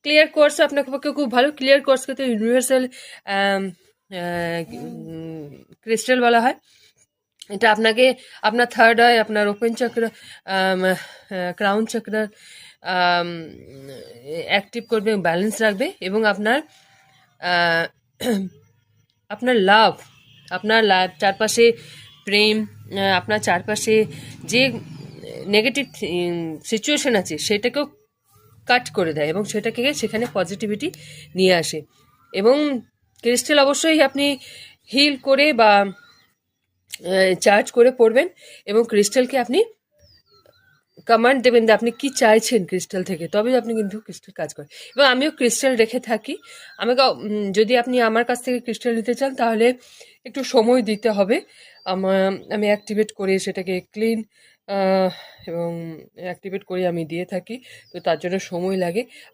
Clear quartz আপনার পক্ষে খুব ভালো। ক্লিয়ার কোয়ার্টসকে তো ইউনিভার্সাল ক্রিস্টাল বলা হয়। এটা আপনাকে আপনার থার্ড আই, আপনার ওপেন চক্র, ক্রাউন চক্র অ্যাক্টিভ করবে, ব্যালেন্স রাখবে, এবং আপনার আহ, আপনার লাভ, আপনার চারপাশে প্রেম, আপনার চারপাশে যে নেগেটিভ সিচুয়েশন আছে সেটাকেও কাট করে দেয় এবং সেটাকে সেখানে পজিটিভিটি নিয়ে আসে। এবং ক্রিস্টাল অবশ্যই আপনি হিল করে বা চার্জ করে পড়বেন, এবং ক্রিস্টালকে আপনি কমান্ড দেবেন যে আপনি কি চাইছেন ক্রিস্টাল থেকে, তবেই আপনি কিন্তু ক্রিস্টাল কাজ করে। এবং আমিও ক্রিস্টাল রেখে থাকি। আমাকে যদি আপনি আমার কাছ থেকে ক্রিস্টাল নিতে চান তাহলে একটু সময় দিতে হবে। আমি অ্যাক্টিভেট করে সেটাকে ক্লিন এবং অ্যাক্টিভেট করে আমি দিয়ে থাকি, তো তার জন্য সময় লাগে।